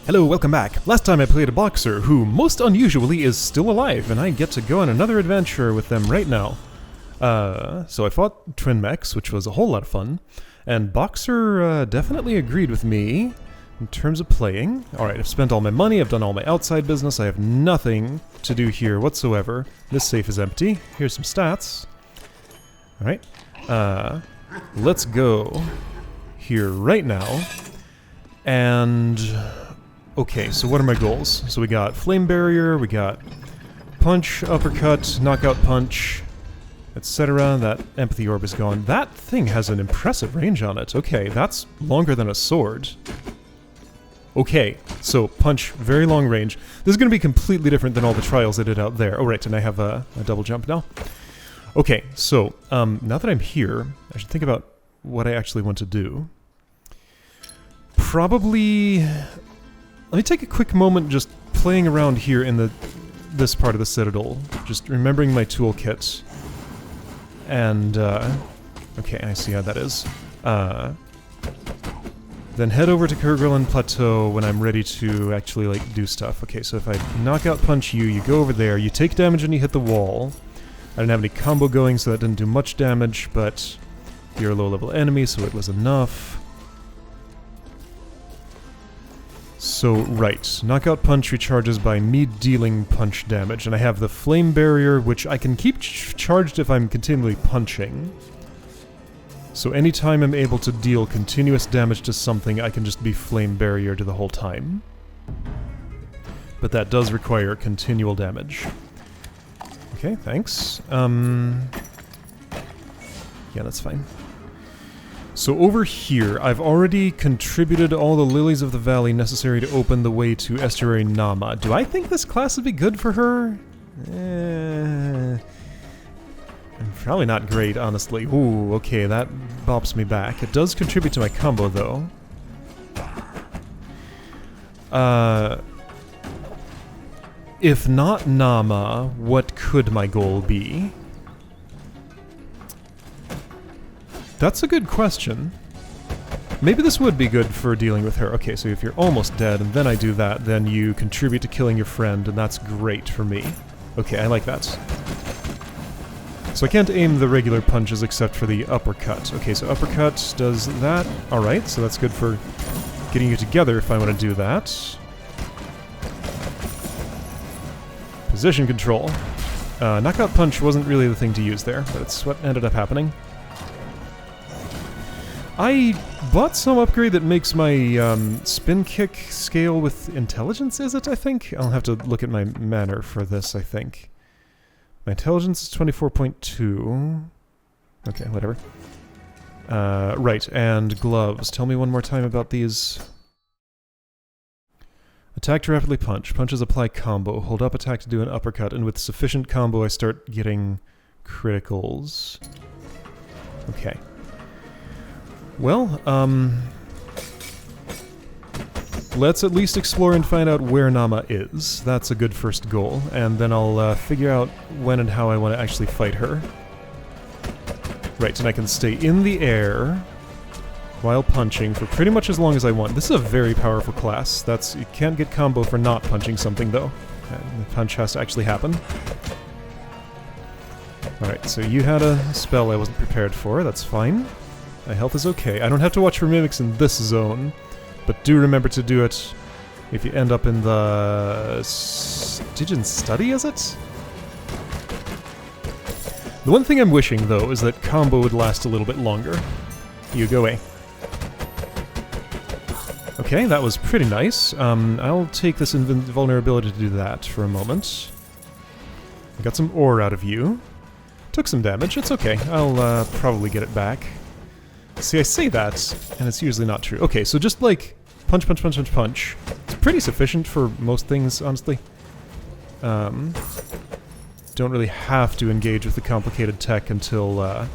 Hello, welcome back. Last time I played a boxer who, most unusually, is still alive, and I get to go on another adventure with them right now. So I fought Twin Mechs, which was a whole lot of fun, and Boxer definitely agreed with me in terms of playing. Alright, I've spent all my money, I've done all my outside business, I have nothing to do here whatsoever. This safe is empty. Here's some stats. Alright, let's go here right now, and... Okay, so what are my goals? So we got Flame Barrier, we got Punch, Uppercut, Knockout Punch, etc. That Empathy Orb is gone. That thing has an impressive range on it. Okay, that's longer than a sword. Okay, so Punch, very long range. This is going to be completely different than all the trials I did out there. Oh right, and I have a double jump now. Okay, so now that I'm here, I should think about what I actually want to do. Probably... Let me take a quick moment just playing around here in this part of the Citadel, just remembering my toolkit. And, okay, I see how that is. Then head over to Kerguelen Plateau when I'm ready to actually, like, do stuff. Okay, so if I knockout punch you, you go over there, you take damage and you hit the wall. I didn't have any combo going, so that didn't do much damage, but you're a low-level enemy, so it was enough. So, right, Knockout Punch recharges by me dealing punch damage, and I have the Flame Barrier, which I can keep charged if I'm continually punching. So anytime I'm able to deal continuous damage to something, I can just be Flame Barrier to the whole time. But that does require continual damage. Okay, thanks. Yeah, that's fine. So over here, I've already contributed all the Lilies of the Valley necessary to open the way to Estuary Nama. Do I think this class would be good for her? Probably not great, honestly. Ooh, okay, that bops me back. It does contribute to my combo, though. If not Nama, what could my goal be? That's a good question. Maybe this would be good for dealing with her. Okay, so if you're almost dead and then I do that, then you contribute to killing your friend, and that's great for me. Okay, I like that. So I can't aim the regular punches except for the uppercut. Okay, so uppercut does that. Alright, so that's good for getting you together if I want to do that. Position control. Knockout punch wasn't really the thing to use there, but it's what ended up happening. I bought some upgrade that makes my spin kick scale with intelligence, is it, I think? I'll have to look at my manner for this, I think. My intelligence is 24.2. Okay, whatever. Right, and gloves. Tell me one more time about these. Attack to rapidly punch. Punches apply combo. Hold up attack to do an uppercut, and with sufficient combo I start getting criticals. Okay. Well, let's at least explore and find out where Nama is. That's a good first goal, and then I'll figure out when and how I want to actually fight her. Right, and I can stay in the air while punching for pretty much as long as I want. This is a very powerful class. You can't get combo for not punching something, though. The punch has to actually happen. Alright, so you had a spell I wasn't prepared for. That's fine. My health is okay. I don't have to watch for mimics in this zone, but do remember to do it if you end up in the Stygian Study, is it? The one thing I'm wishing, though, is that combo would last a little bit longer. You go away. Okay, that was pretty nice. I'll take this invulnerability to do that for a moment. I got some ore out of you. Took some damage, it's okay. I'll probably get it back. See, I say that, and it's usually not true. Okay, so just like punch, punch, punch, punch, punch. It's pretty sufficient for most things, honestly. Don't really have to engage with the complicated tech until,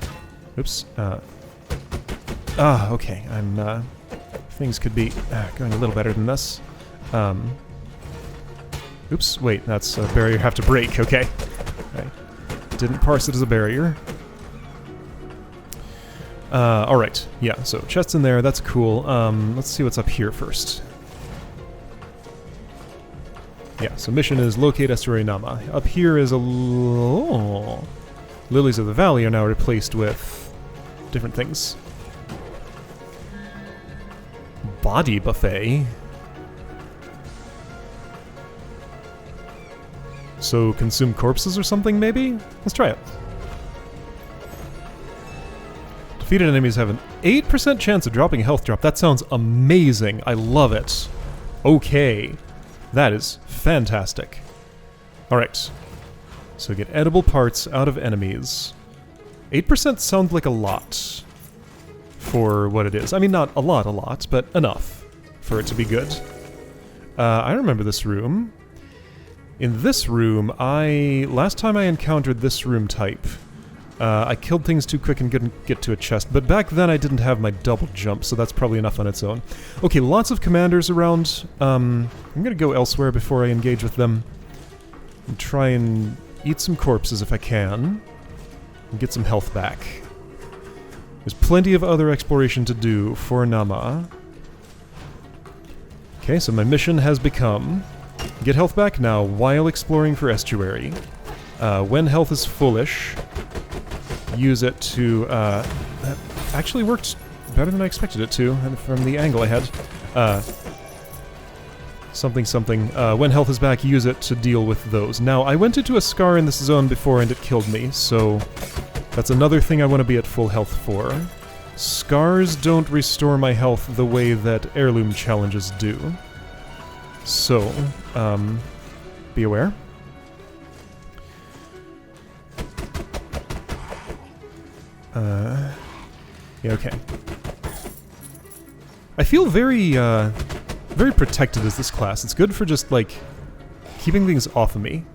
oops. Okay, things could be going a little better than this. Oops, wait, that's a barrier I have to break, okay. Didn't parse it as a barrier. Alright, yeah, so chest's in there, that's cool. Let's see what's up here first. Yeah, so mission is locate Estuary Nama. Up here is a... Oh. Lilies of the Valley are now replaced with different things. Body buffet? So consume corpses or something, maybe? Let's try it. Defeated enemies have an 8% chance of dropping a health drop. That sounds amazing. I love it. Okay. That is fantastic. Alright. So get edible parts out of enemies. 8% sounds like a lot for what it is. I mean, not a lot, but enough for it to be good. I remember this room. In this room, last time I encountered this room type, I killed things too quick and couldn't get to a chest, but back then I didn't have my double jump, so that's probably enough on its own. Okay, lots of commanders around. I'm gonna go elsewhere before I engage with them. And try and eat some corpses if I can. And get some health back. There's plenty of other exploration to do for Nama. Okay, so my mission has become... Get health back now while exploring for estuary. When health is fullish, use it to... that actually worked better than I expected it to, and from the angle I had. Something. When health is back, use it to deal with those. Now, I went into a scar in this zone before and it killed me, so that's another thing I want to be at full health for. Scars don't restore my health the way that heirloom challenges do. So, be aware. Yeah, okay. I feel very protected as this class. It's good for just, like, keeping things off of me.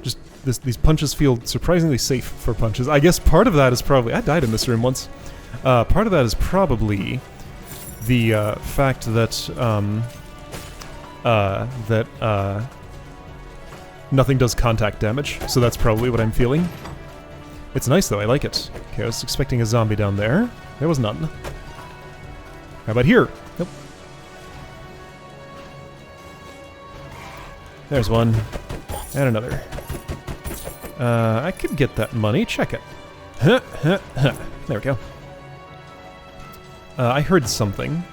Just, these punches feel surprisingly safe for punches. I guess part of that is probably... I died in this room once. Part of that is probably the fact that, nothing does contact damage, so that's probably what I'm feeling. It's nice though, I like it. Okay, I was expecting a zombie down there. There was none. How about here? Nope. There's one. And another. I could get that money. Check it. There we go. I heard something.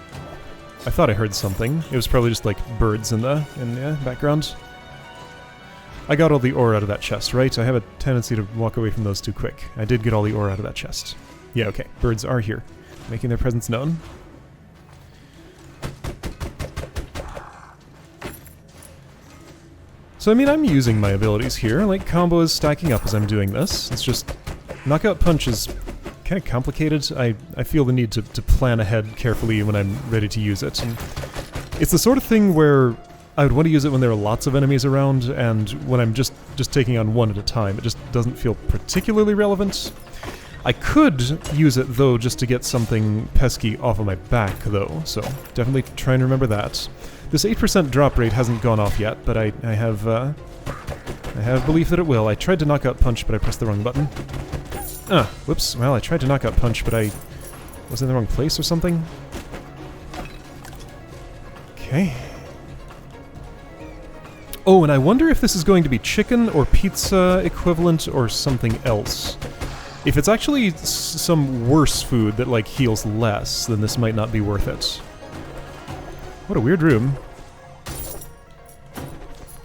I thought I heard something. It was probably just like birds in the background. I got all the ore out of that chest, right? I have a tendency to walk away from those too quick. I did get all the ore out of that chest. Yeah, okay. Birds are here, making their presence known. So, I mean, I'm using my abilities here. Like, combo is stacking up as I'm doing this. It's just... Knockout Punch is kind of complicated. I feel the need to plan ahead carefully when I'm ready to use it. And it's the sort of thing where I would want to use it when there are lots of enemies around, and when I'm just taking on one at a time, it just doesn't feel particularly relevant. I could use it, though, just to get something pesky off of my back, though, so definitely try and remember that. This 8% drop rate hasn't gone off yet, but I have belief that it will. I tried to knock out Punch, but I pressed the wrong button. Whoops. Well, I tried to knock out Punch, but I was in the wrong place or something. Okay. Oh, and I wonder if this is going to be chicken or pizza equivalent or something else. If it's actually some worse food that, like, heals less, then this might not be worth it. What a weird room.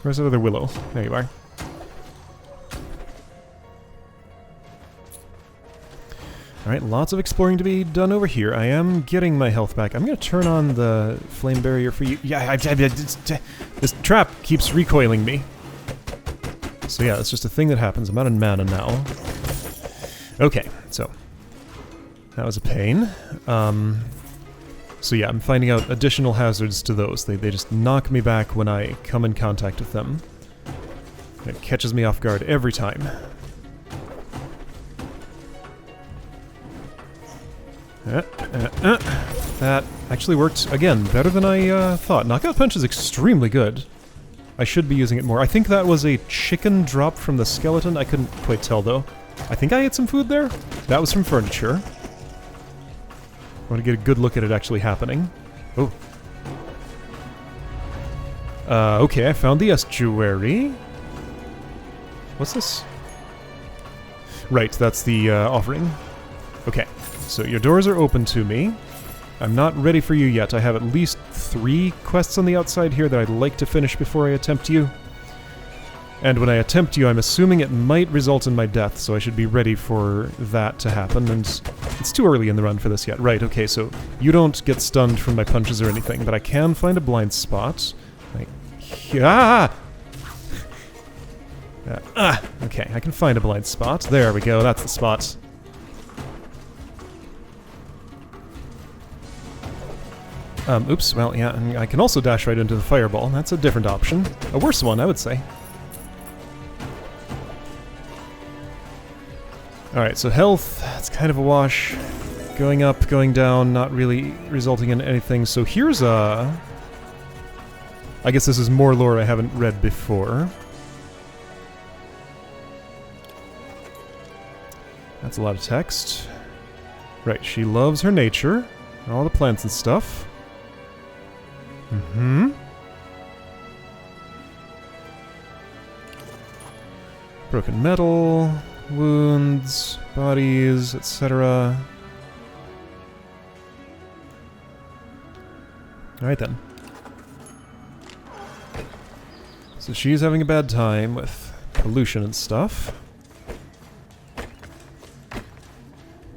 Where's that other willow? There you are. Alright, lots of exploring to be done over here. I am getting my health back. I'm gonna turn on the flame barrier for you. Yeah, this trap keeps recoiling me. So yeah, it's just a thing that happens. I'm out of mana now. Okay, so that was a pain. So yeah, I'm finding out additional hazards to those. They just knock me back when I come in contact with them. It catches me off guard every time. That actually worked, again, better than I thought. Knockout Punch is extremely good. I should be using it more. I think that was a chicken drop from the skeleton. I couldn't quite tell, though. I think I ate some food there. That was from furniture. I want to get a good look at it actually happening. Oh. Okay, I found the estuary. What's this? Right, that's the offering. Okay, so your doors are open to me. I'm not ready for you yet. I have at least 3 quests on the outside here that I'd like to finish before I attempt you. And when I attempt you, I'm assuming it might result in my death, so I should be ready for that to happen, and it's too early in the run for this yet. Right, okay, so you don't get stunned from my punches or anything, but I can find a blind spot. Okay, I can find a blind spot. There we go, that's the spot. Oops, well, yeah, and I can also dash right into the fireball. That's a different option. A worse one, I would say. Alright, so health, it's kind of a wash. Going up, going down, not really resulting in anything. So here's a... I guess this is more lore I haven't read before. That's a lot of text. Right, she loves her nature, all the plants and stuff. Broken metal, wounds, bodies, etc. Alright then. So she's having a bad time with pollution and stuff.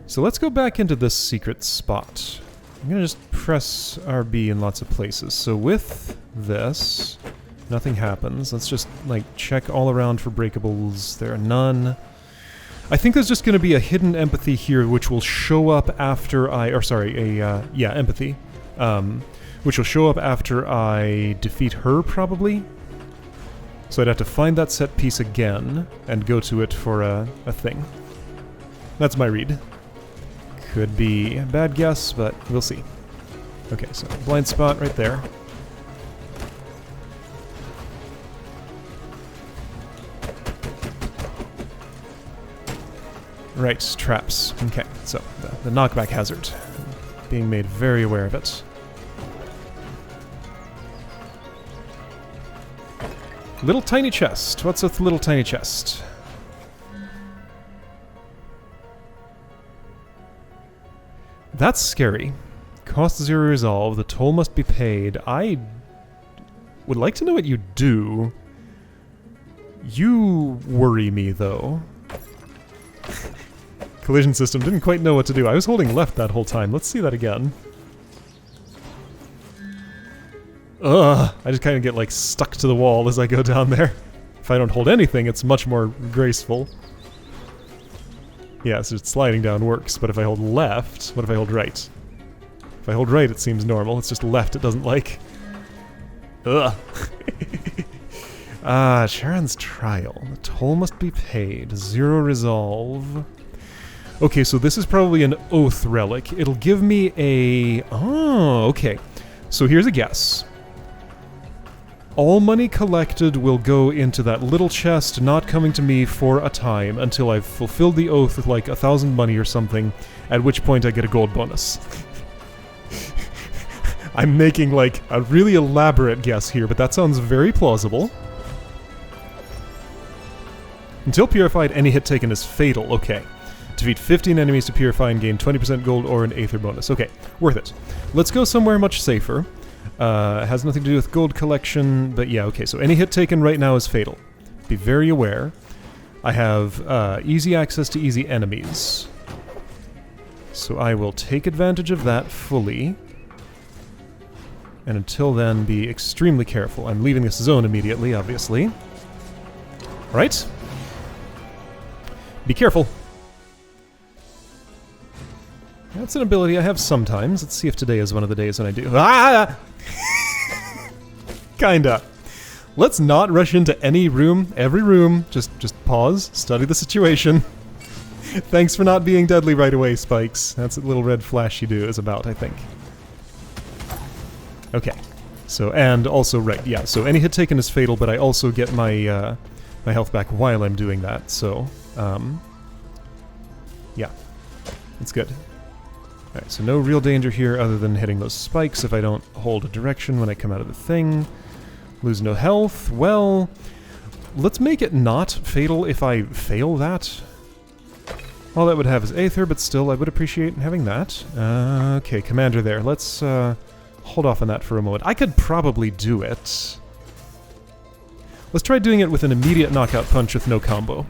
So let's go back into this secret spot. I'm gonna just press RB in lots of places. So with this, nothing happens. Let's just, like, check all around for breakables. There are none. I think there's just gonna be a hidden empathy here which will show up after I... Or sorry, yeah, empathy. Which will show up after I defeat her, probably. So I'd have to find that set piece again and go to it for a thing. That's my read. Could be a bad guess, but we'll see. Okay, so blind spot right there. Right, traps. Okay, so the knockback hazard. Being made very aware of it. Little tiny chest. What's with the little tiny chest? That's scary. Cost 0 resolve. The toll must be paid. I would like to know what you do. You worry me, though. Collision system didn't quite know what to do. I was holding left that whole time. Let's see that again. Ugh! I just kind of get, like, stuck to the wall as I go down there. If I don't hold anything, it's much more graceful. Yeah, so sliding down works, but if I hold left, what if I hold right? If I hold right, it seems normal. It's just left it doesn't like. Ugh. Sharon's trial. The toll must be paid. 0 resolve. Okay, so this is probably an oath relic. It'll give me a... Oh, okay. So here's a guess. All money collected will go into that little chest, not coming to me for a time until I've fulfilled the oath with like 1,000 money or something, at which point I get a gold bonus. I'm making like a really elaborate guess here, but that sounds very plausible. Until purified, any hit taken is fatal. Okay. Defeat 15 enemies to purify and gain 20% gold or an aether bonus. Okay, worth it. Let's go somewhere much safer. It has nothing to do with gold collection, but yeah, okay, so any hit taken right now is fatal. Be very aware. I have easy access to easy enemies. So I will take advantage of that fully. And until then, be extremely careful. I'm leaving this zone immediately, obviously. Alright? Be careful. That's an ability I have sometimes. Let's see if today is one of the days when I do. Ah! Kinda. Let's not rush into any room, every room. Just pause, study the situation. Thanks for not being deadly right away, Spikes. That's what little red flash you do is about, I think. Okay. So, and also, right, yeah, so any hit taken is fatal, but I also get my, my health back while I'm doing that, so, yeah. It's good. Alright, so no real danger here other than hitting those spikes if I don't hold a direction when I come out of the thing. Lose no health. Well, let's make it not fatal if I fail that. All that would have is Aether, but still I would appreciate having that. Okay, Commander there. Let's hold off on that for a moment. I could probably do it. Let's try doing it with an immediate knockout punch with no combo.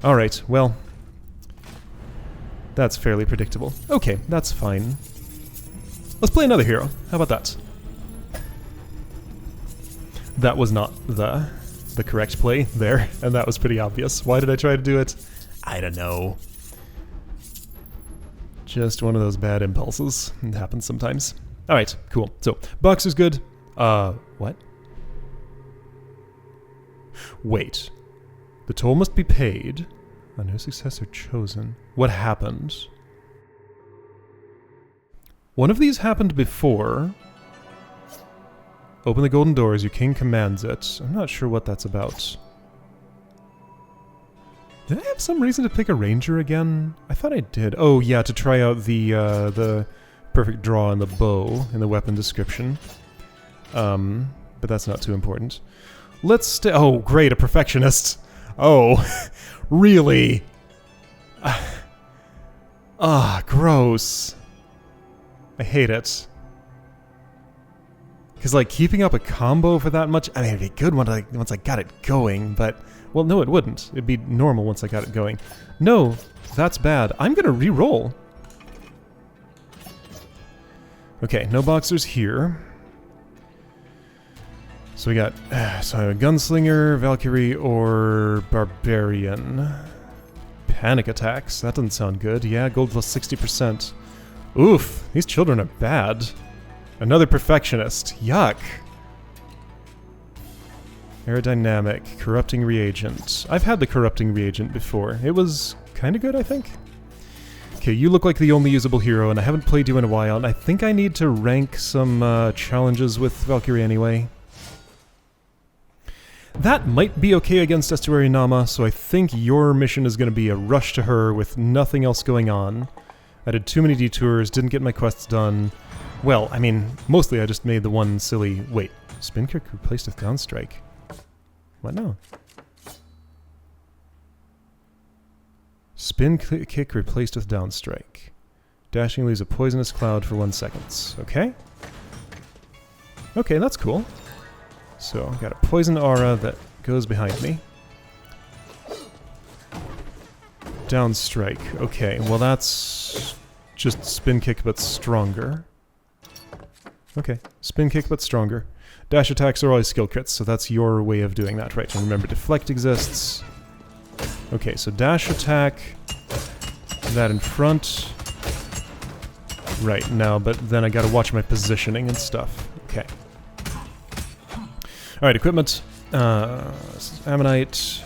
Alright, well, that's fairly predictable. Okay, that's fine. Let's play another hero. How about that? That was not the correct play there, and that was pretty obvious. Why did I try to do it? I don't know. Just one of those bad impulses. It happens sometimes. Alright, cool. So, Boxer's good. What? Wait. The toll must be paid. A new successor chosen. What happened? One of these happened before. Open the golden doors, your king commands it. I'm not sure what that's about. Did I have some reason to pick a ranger again? I thought I did. Oh yeah, to try out the perfect draw on the bow in the weapon description. But that's not too important. Let's oh great, a perfectionist. Oh, really? Gross. I hate it. Because, like, keeping up a combo for that much, I mean, it'd be good once I got it going, but... Well, no, it wouldn't. It'd be normal once I got it going. No, that's bad. I'm gonna re-roll. Okay, no boxers here. So we got... so Gunslinger, Valkyrie, or Barbarian. Panic attacks. That doesn't sound good. Yeah, gold plus 60%. Oof, these children are bad. Another perfectionist. Yuck. Aerodynamic. Corrupting reagent. I've had the corrupting reagent before. It was kind of good, I think. Okay, you look like the only usable hero, and I haven't played you in a while, and I think I need to rank some challenges with Valkyrie anyway. That might be okay against Estuary Nama, so I think your mission is going to be a rush to her with nothing else going on. I did too many detours, didn't get my quests done. Well, I mean, mostly I just made the one silly... Wait, spin kick replaced with downstrike. What now? Spin kick replaced with downstrike. Dashing leaves a poisonous cloud for 1 second. Okay. Okay, that's cool. So, I've got a poison aura that goes behind me. Downstrike. Okay, well that's just spin kick but stronger. Okay, spin kick but stronger. Dash attacks are always skill crits, so that's your way of doing that, right? And remember, deflect exists. Okay, so dash attack, that in front. Right, now, but then I gotta watch my positioning and stuff. Okay. Alright, equipment. Ammonite.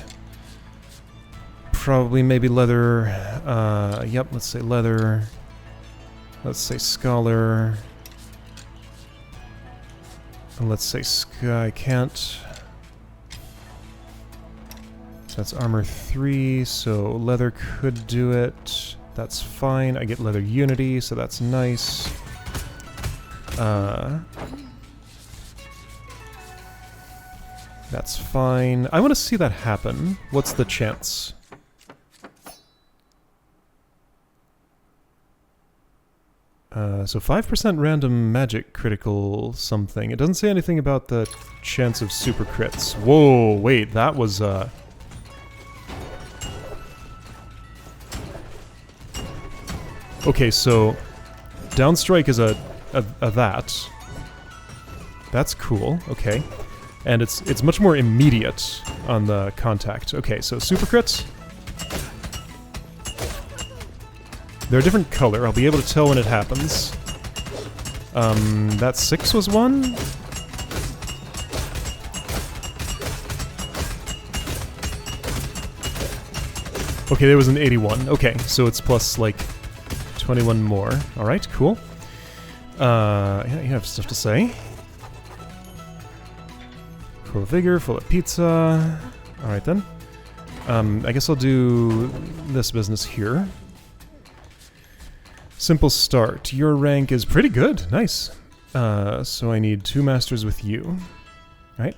Probably maybe leather. Yep, let's say leather. Let's say scholar. And let's say sky can't. So that's armor 3, so leather could do it. That's fine. I get leather unity, so that's nice. That's fine. I want to see that happen. What's the chance? So 5% random magic critical something. It doesn't say anything about the chance of super crits. Whoa, wait, that was, Okay, so downstrike is a that. That's cool, okay. And it's much more immediate on the contact. Okay, so super crits. They're a different color. I'll be able to tell when it happens. That 6 was one? Okay, there was an 81. Okay, so it's plus, like, 21 more. Alright, cool. Yeah, you have stuff to say. Full of vigor, full of pizza. Alright then. I guess I'll do this business here. Simple start. Your rank is pretty good. Nice. So I need 2 masters with you. Right?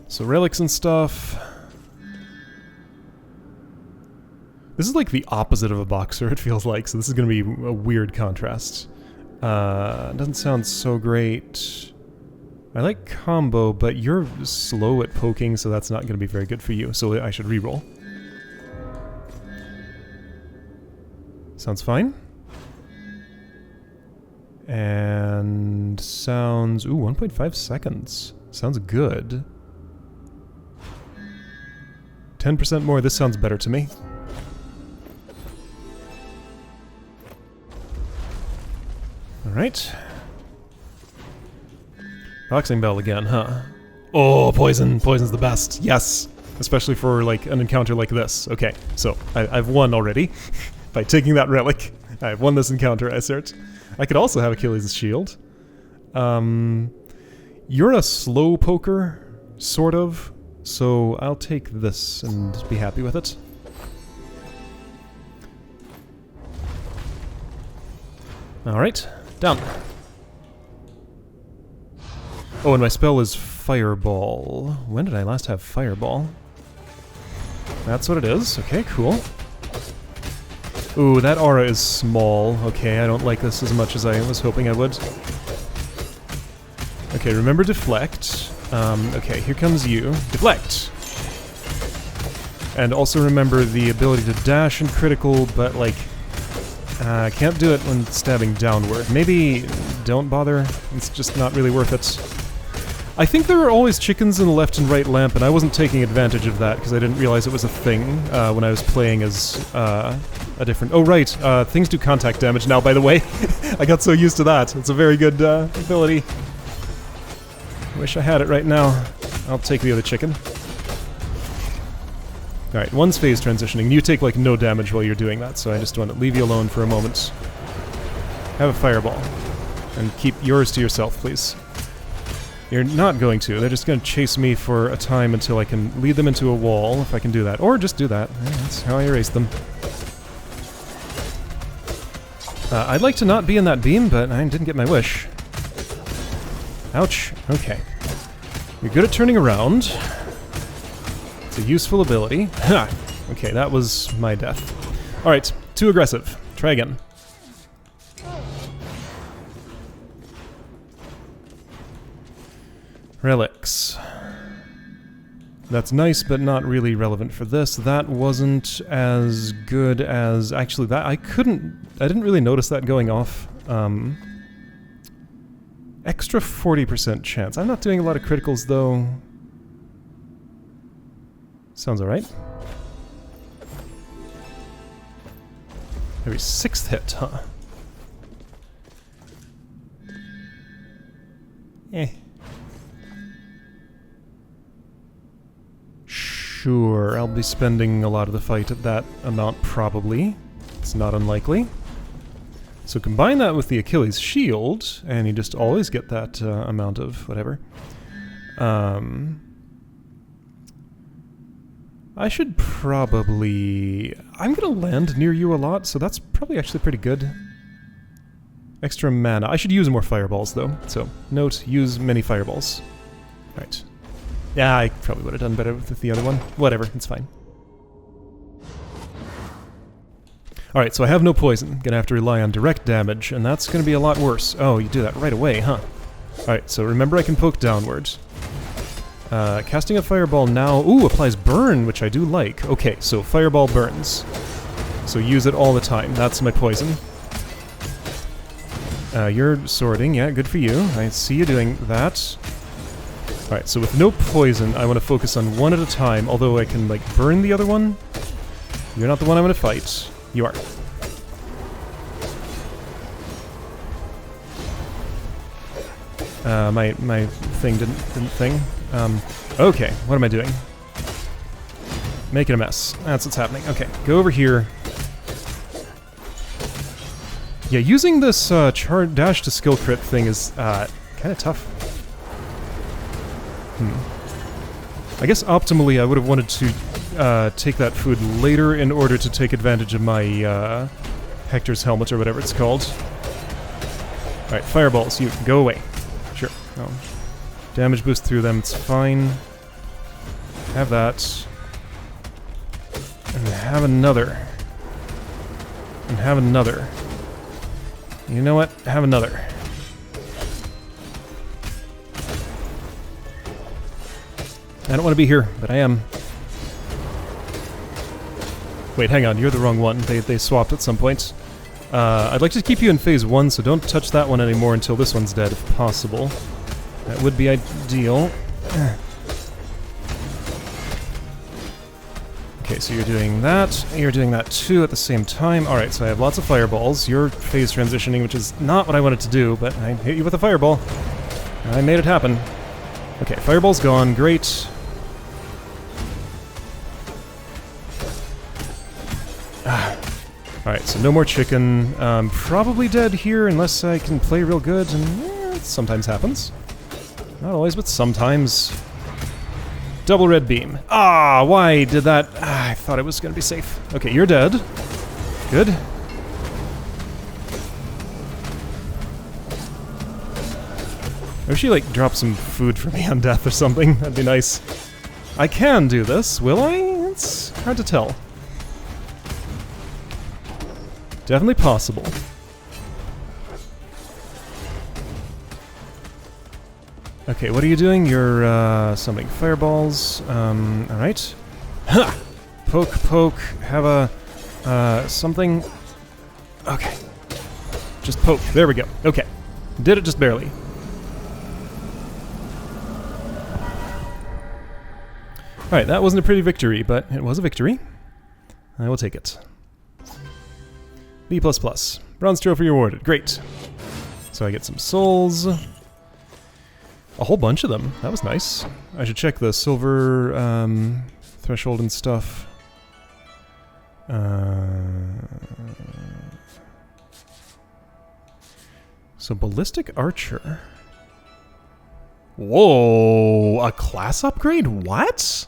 So relics and stuff. This is like the opposite of a boxer, it feels like, so this is going to be a weird contrast. Doesn't sound so great. I like combo, but you're slow at poking, so that's not going to be very good for you, so I should reroll. Sounds fine. And sounds... Ooh, 1.5 seconds. Sounds good. 10% more, this sounds better to me. Alright. Boxing bell again, huh? Oh, poison! Poison's the best, yes! Especially for, like, an encounter like this. Okay, so, I've won already. By taking that relic. I've won this encounter, I assert. I could also have Achilles' shield. You're a slow poker, sort of, so I'll take this and be happy with it. Alright, down. Oh, and my spell is Fireball. When did I last have Fireball? That's what it is. Okay, cool. Ooh, that aura is small. Okay, I don't like this as much as I was hoping I would. Okay, remember deflect. Okay, here comes you. Deflect! And also remember the ability to dash and critical, but like... I can't do it when stabbing downward. Maybe don't bother. It's just not really worth it. I think there are always chickens in the left and right lamp, and I wasn't taking advantage of that because I didn't realize it was a thing when I was playing as a different... Oh, right. Things do contact damage now, by the way. I got so used to that. It's a very good ability. Wish I had it right now. I'll take the other chicken. Alright, one's phase transitioning. You take, like, no damage while you're doing that, so I just want to leave you alone for a moment. Have a fireball. And keep yours to yourself, please. You're not going to. They're just going to chase me for a time until I can lead them into a wall, if I can do that. Or just do that. That's how I erase them. I'd like to not be in that beam, but I didn't get my wish. Ouch. Okay. You're good at turning around. It's a useful ability. Ha! Okay, that was my death. Alright, too aggressive. Try again. Relics. That's nice, but not really relevant for this. That wasn't as good as... Actually, that I didn't really notice that going off. Extra 40% chance. I'm not doing a lot of criticals, though. Sounds alright. Every 6th hit, huh? Eh. Sure, I'll be spending a lot of the fight at that amount, probably. It's not unlikely. So combine that with the Achilles shield, and you just always get that amount of whatever. I should probably... I'm gonna land near you a lot, so that's probably actually pretty good. Extra mana. I should use more fireballs, though. So, note, use many fireballs. Alright. Yeah, I probably would have done better with the other one. Whatever, it's fine. Alright, so I have no poison. Gonna have to rely on direct damage, and that's gonna be a lot worse. Oh, you do that right away, huh? Alright, so remember I can poke downwards. Casting a fireball now... Ooh, applies burn, which I do like. Okay, so fireball burns. So use it all the time. That's my poison. You're sorting. Yeah, good for you. I see you doing that. Alright, so with no poison, I want to focus on one at a time, although I can, like, burn the other one. You're not the one I'm going to fight. You are. My thing didn't thing. Okay, what am I doing? Making a mess. That's what's happening. Okay, go over here. Yeah, using this dash to skill crit thing is kind of tough. I guess optimally I would have wanted to take that food later in order to take advantage of my Hector's helmet or whatever it's called. Alright, fireballs, you go away. Sure. No. Damage boost through them, it's fine. Have that. And have another. And have another. You know what? Have another. I don't want to be here, but I am. Wait, hang on, you're the wrong one. They swapped at some point. I'd like to keep you in phase 1, so don't touch that one anymore until this one's dead, if possible. That would be ideal. Okay, so you're doing that too at the same time. Alright, so I have lots of fireballs. You're phase transitioning, which is not what I wanted to do, but I hit you with a fireball. I made it happen. Okay, fireball's gone, great. Alright, so no more chicken. Probably dead here unless I can play real good, and it sometimes happens. Not always, but sometimes. Double red beam. Ah, why did that? I thought it was going to be safe. Okay, you're dead. Good. Or she, like, drop some food for me on death or something. That'd be nice. I can do this, will I? It's hard to tell. Definitely possible. Okay, what are you doing? You're, summoning fireballs. Alright. Ha! Poke, poke. Have a, something. Okay. Just poke. There we go. Okay. Did it just barely. Alright, that wasn't a pretty victory, but it was a victory. I will take it. B++. Bronze trophy rewarded. Great. So I get some souls. A whole bunch of them. That was nice. I should check the silver threshold and stuff. So ballistic archer. Whoa! A class upgrade? What?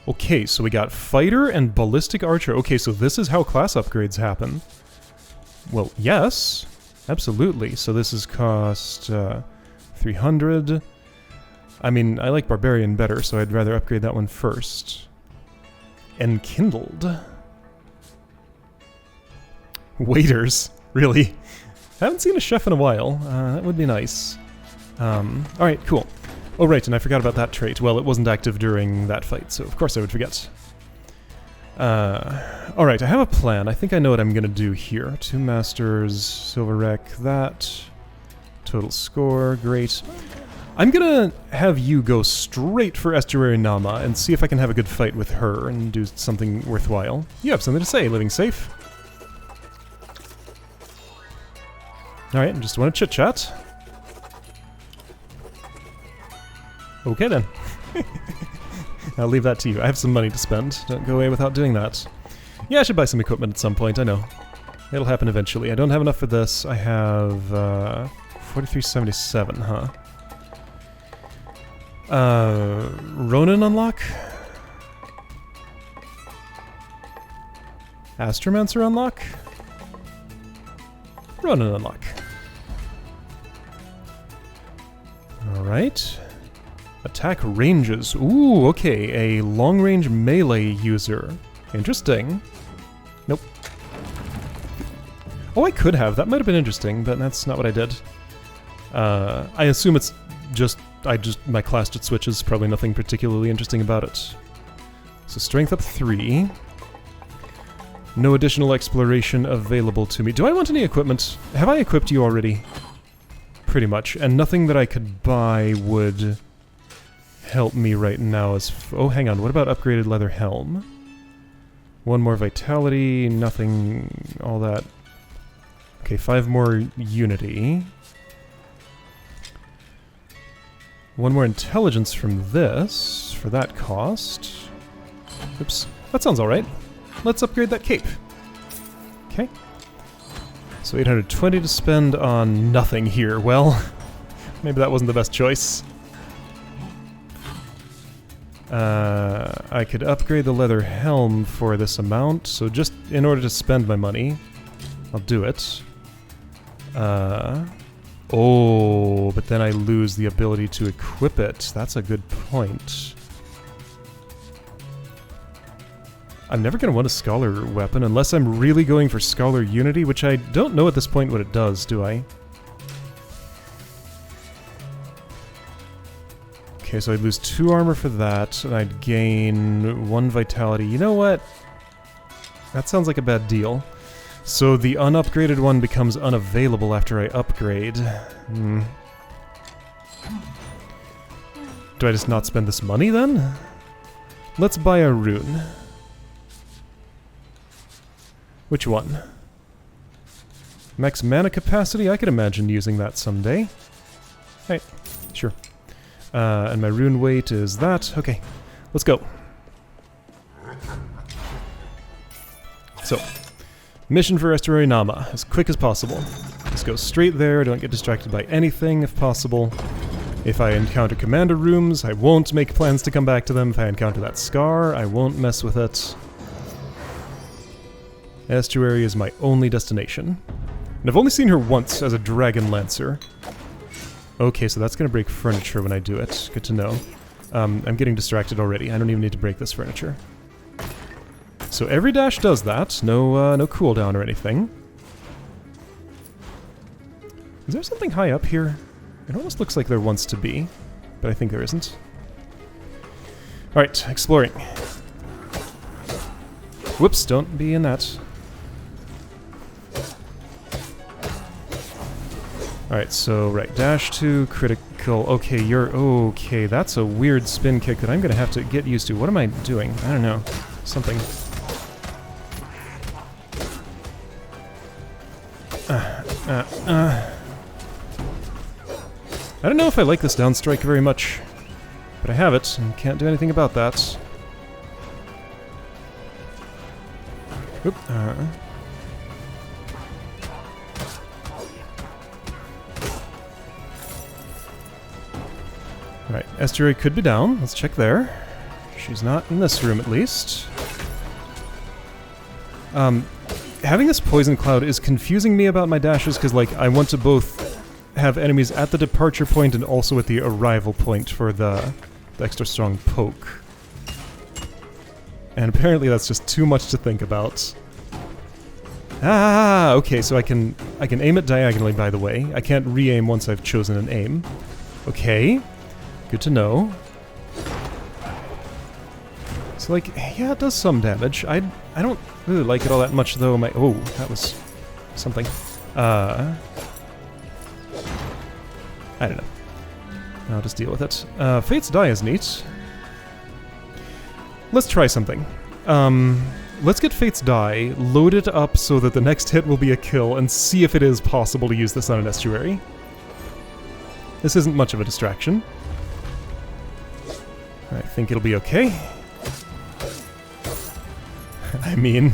Okay, so we got fighter and ballistic archer. Okay, so this is how class upgrades happen. Well, yes. Absolutely. So this is cost 300. I mean, I like barbarian better, so I'd rather upgrade that one first. Enkindled. Waiters. Really? Haven't seen a chef in a while. That would be nice. Alright, cool. Oh right, and I forgot about that trait. Well, it wasn't active during that fight, so of course I would forget. Alright, I have a plan. I think I know what I'm gonna do here. 2 masters, silver wreck, that. Total score, great. I'm gonna have you go straight for Estuary Nama and see if I can have a good fight with her and do something worthwhile. You have something to say, living safe. Alright, I just want to chit-chat. Okay then. I'll leave that to you. I have some money to spend. Don't go away without doing that. Yeah, I should buy some equipment at some point, I know. It'll happen eventually. I don't have enough for this. I have 4377, huh? Ronin unlock? Astromancer unlock? Ronin unlock. Alright. Attack ranges. Ooh, okay. A long-range melee user. Interesting. Nope. Oh, I could have. That might have been interesting, but that's not what I did. I assume it's just... my class just switches. Probably nothing particularly interesting about it. So strength up 3. No additional exploration available to me. Do I want any equipment? Have I equipped you already? Pretty much. And nothing that I could buy would help me right now as... oh, hang on. What about upgraded leather helm? 1 more vitality, nothing, all that. Okay, 5 more unity. 1 more intelligence from this, for that cost. Oops, that sounds alright. Let's upgrade that cape. Okay. So 820 to spend on nothing here. Well, maybe that wasn't the best choice. I could upgrade the leather helm for this amount, so just in order to spend my money, I'll do it. Oh, but then I lose the ability to equip it. That's a good point. I'm never going to want a Scholar weapon unless I'm really going for Scholar Unity, which I don't know at this point what it does, do I? Okay, so I'd lose 2 armor for that, and I'd gain 1 vitality. You know what? That sounds like a bad deal. So the unupgraded one becomes unavailable after I upgrade. Do I just not spend this money then? Let's buy a rune. Which one? Max mana capacity? I could imagine using that someday. Hey, sure. And my rune weight is that. Okay, let's go. So, mission for Estuary Nama, as quick as possible. Just go straight there, don't get distracted by anything if possible. If I encounter commander rooms, I won't make plans to come back to them. If I encounter that scar, I won't mess with it. Estuary is my only destination. And I've only seen her once as a Dragon Lancer. Okay, so that's going to break furniture when I do it. Good to know. I'm getting distracted already. I don't even need to break this furniture. So every dash does that. No, no cooldown or anything. Is there something high up here? It almost looks like there wants to be, but I think there isn't. Alright, exploring. Whoops, don't be in that. Alright, so, right, dash to critical. Okay, you're... Okay, that's a weird spin kick that I'm gonna have to get used to. What am I doing? I don't know. Something. I don't know if I like this down strike very much, but I have it, and can't do anything about that. Oop, Right, Estuary could be down. Let's check there. She's not in this room, at least. Having this poison cloud is confusing me about my dashes, because, like, I want to both have enemies at the departure point and also at the arrival point for the extra strong poke. And apparently that's just too much to think about. Ah, okay, so I can aim it diagonally, by the way. I can't re-aim once I've chosen an aim. Okay. Good to know. So, like, yeah, it does some damage. I don't really like it all that much, though. Oh, that was something. I don't know. I'll just deal with it. Fate's Die is neat. Let's try something. Let's get Fate's Die, load it up so that the next hit will be a kill, and see if it is possible to use this on an estuary. This isn't much of a distraction. I think it'll be okay. I mean,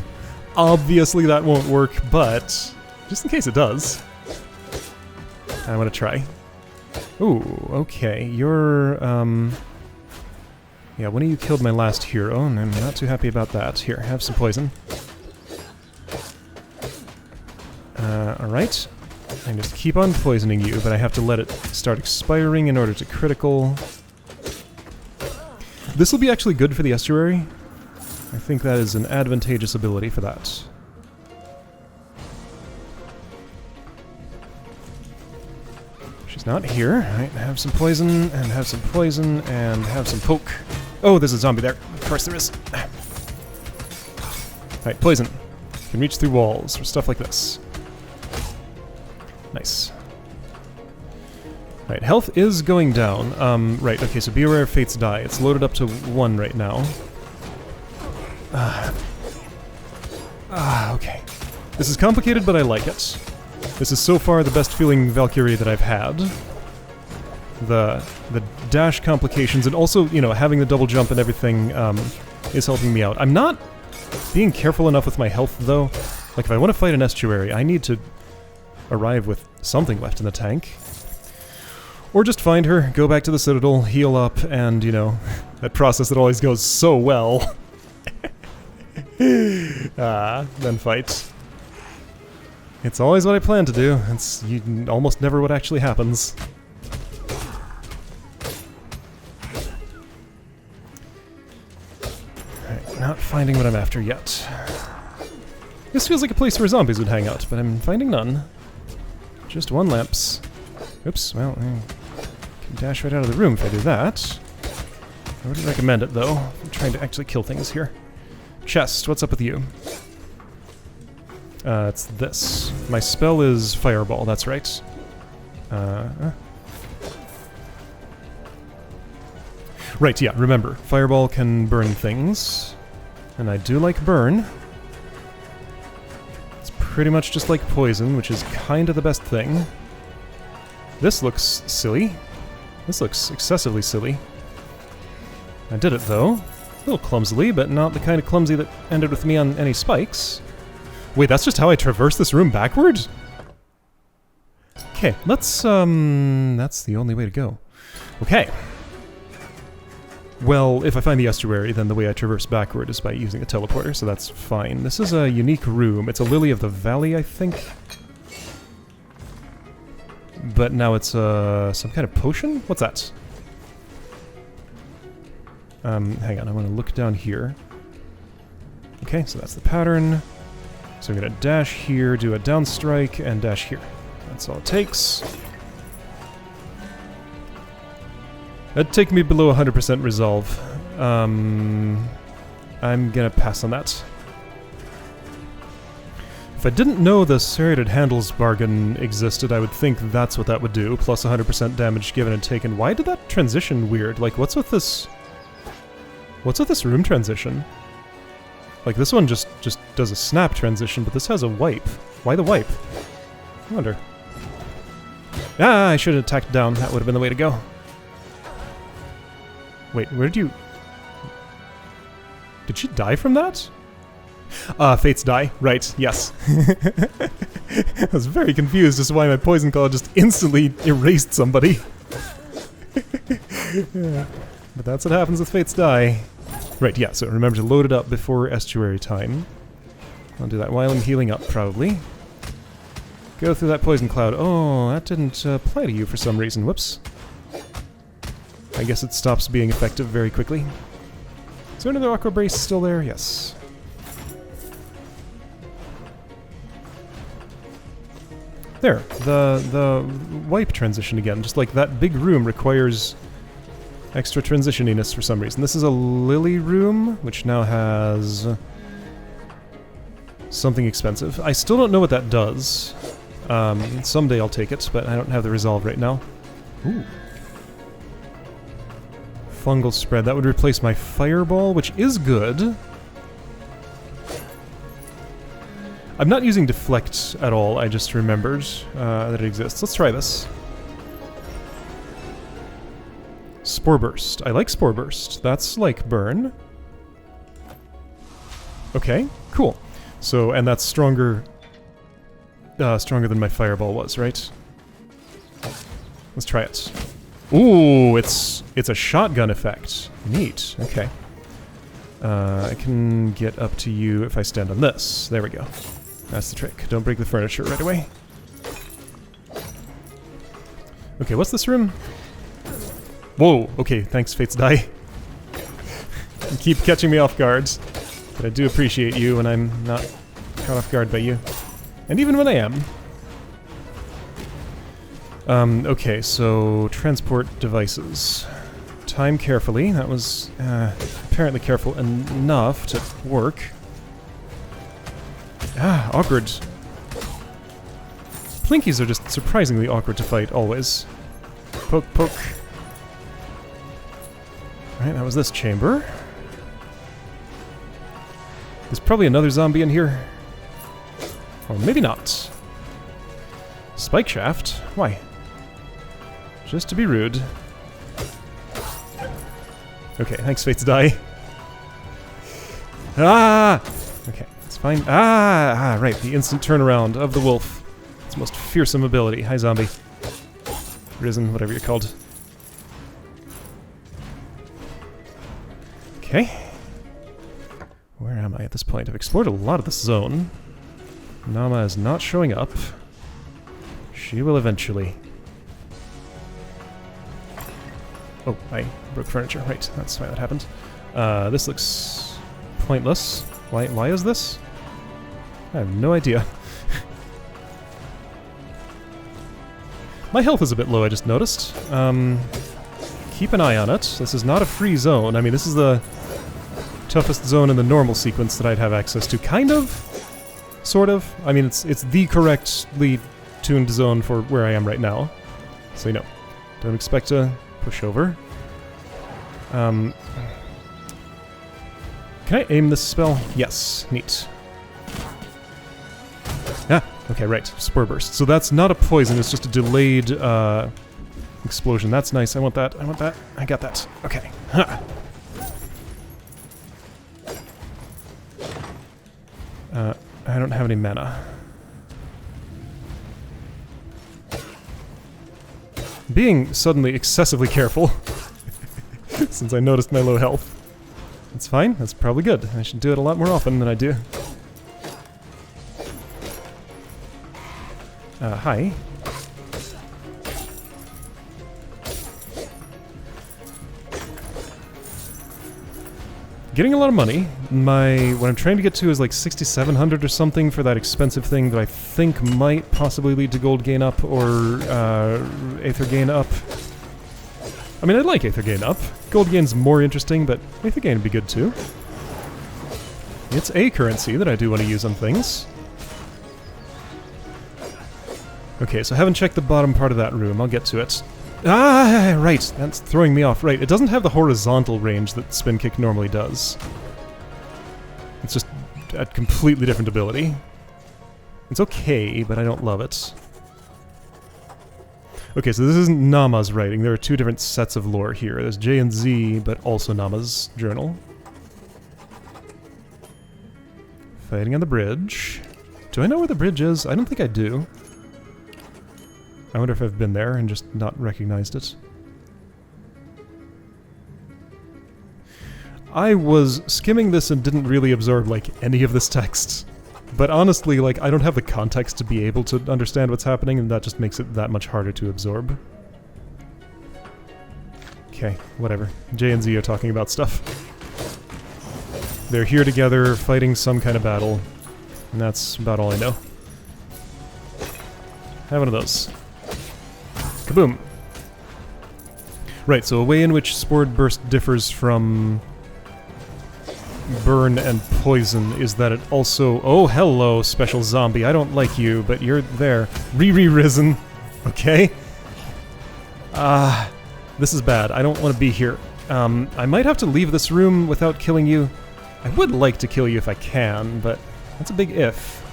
obviously that won't work, but just in case it does, I want to try. Ooh, okay, you're, yeah, one of you killed my last hero, and I'm not too happy about that. Here, have some poison. Alright. I can just keep on poisoning you, but I have to let it start expiring in order to critical. This will be actually good for the estuary. I think that is an advantageous ability for that. She's not here. Right, have some poison, and have some poison, and have some poke. Oh, there's a zombie there. Of course there is. Alright, poison. Can reach through walls, or stuff like this. Nice. Right, health is going down. Right, okay, so be aware of Fate's Die. It's loaded up to 1 right now. Okay. This is complicated, but I like it. This is so far the best feeling Valkyrie that I've had. The dash complications, and also, you know, having the double jump and everything is helping me out. I'm not being careful enough with my health, though. Like, if I want to fight an estuary, I need to arrive with something left in the tank. Or just find her, go back to the Citadel, heal up, and, you know, that process that always goes so well. Then fight. It's always what I plan to do. It's almost never what actually happens. Alright, not finding what I'm after yet. This feels like a place where zombies would hang out, but I'm finding none. Just one lamps. Oops, well, I can dash right out of the room if I do that. I wouldn't recommend it, though. I'm trying to actually kill things here. Chest, what's up with you? It's this. My spell is Fireball, that's right. Right, yeah, remember. Fireball can burn things. And I do like burn. It's pretty much just like poison, which is kind of the best thing. This looks silly. This looks excessively silly. I did it, though. A little clumsily, but not the kind of clumsy that ended with me on any spikes. Wait, that's just how I traverse this room backwards? Okay, let's, that's the only way to go. Okay. Well, if I find the estuary, then the way I traverse backward is by using a teleporter, so that's fine. This is a unique room. It's a Lily of the Valley, I think. But now it's, some kind of potion? What's that? Hang on, I want to look down here. Okay, so that's the pattern. So I'm going to dash here, do a down strike, and dash here. That's all it takes. That'd take me below 100% resolve. I'm going to pass on that. If I didn't know the serrated handles bargain existed, I would think that's what that would do, plus 100% damage given and taken. Why did that transition weird? Like, what's with this... What's with this room transition? Like, this one just does a snap transition, but this has a wipe. Why the wipe? I wonder. Ah, I should have attacked down. That would have been the way to go. Wait, where did you... Did she die from that? Fates die. Right, yes. I was very confused as to why my poison call just instantly erased somebody. Yeah. But that's what happens with Fates die. Right, yeah, so remember to load it up before estuary time. I'll do that while I'm healing up, probably. Go through that poison cloud. Oh, that didn't apply to you for some reason. Whoops. I guess it stops being effective very quickly. Is there another aqua brace still there? Yes. There, the wipe transition again. Just like that big room requires extra transitioniness for some reason. This is a lily room, which now has something expensive. I still don't know what that does. Someday I'll take it, but I don't have the resolve right now. Ooh. Fungal spread. That would replace my fireball, which is good. I'm not using deflect at all. I just remembered that it exists. Let's try this. Spore Burst. I like Spore Burst. That's like burn. Okay, cool. So, and that's stronger than my fireball was, right? Let's try it. Ooh, it's a shotgun effect. Neat. Okay. I can get up to you if I stand on this. There we go. That's the trick. Don't break the furniture right away. Okay, what's this room? Whoa, okay, thanks, Fates Die. You keep catching me off guard. But I do appreciate you when I'm not caught off guard by you. And even when I am. Okay, so transport devices. Time carefully. That was apparently careful enough to work. Ah, awkward. Plinkies are just surprisingly awkward to fight, always. Poke, poke. Alright, that was this chamber. There's probably another zombie in here. Or maybe not. Spike shaft? Why? Just to be rude. Okay, thanks, Fates Die. Ah! Okay, it's fine. Right, the instant turnaround of the wolf. Its most fearsome ability. Hi, zombie. Risen, whatever you're called. Okay. Where am I at this point? I've explored a lot of this zone. Nama is not showing up. She will eventually. Oh, I broke furniture. Right, that's why that happened. This looks pointless. Why is this? I have no idea. My health is a bit low, I just noticed. Keep an eye on it. This is not a free zone. I mean, this is the toughest zone in the normal sequence that I'd have access to. Kind of. Sort of. I mean, it's the correctly tuned zone for where I am right now. So, you know, don't expect to push over. Can I aim this spell? Yes. Neat. Ah, okay, right. Spore Burst. So that's not a poison, it's just a delayed explosion. That's nice. I want that. I want that. I got that. Okay. Ha. I don't have any mana. Being suddenly excessively careful since I noticed my low health. That's fine. That's probably good. I should do it a lot more often than I do. Hi. Getting a lot of money. What I'm trying to get to is like 6,700 or something for that expensive thing that I think might possibly lead to gold gain up or aether gain up. I mean, I'd like aether gain up. Gold gain's more interesting, but aether gain would be good too. It's a currency that I do want to use on things. Okay, so I haven't checked the bottom part of that room. I'll get to it. Ah, right. That's throwing me off. Right, it doesn't have the horizontal range that Spin Kick normally does. It's just a completely different ability. It's okay, but I don't love it. Okay, so this isn't Nama's writing. There are two different sets of lore here. There's J and Z, but also Nama's journal. Fighting on the bridge. Do I know where the bridge is? I don't think I do. I wonder if I've been there and just not recognized it. I was skimming this and didn't really absorb, like, any of this text. But honestly, like, I don't have the context to be able to understand what's happening, and that just makes it that much harder to absorb. Okay, whatever. J and Z are talking about stuff. They're here together, fighting some kind of battle, and that's about all I know. Have one of those. Kaboom! Right, so a way in which Spore Burst differs from burn and poison is that it also... Oh, hello, special zombie. I don't like you, but you're there. Risen. Okay? This is bad. I don't want to be here. I might have to leave this room without killing you. I would like to kill you if I can, but that's a big if.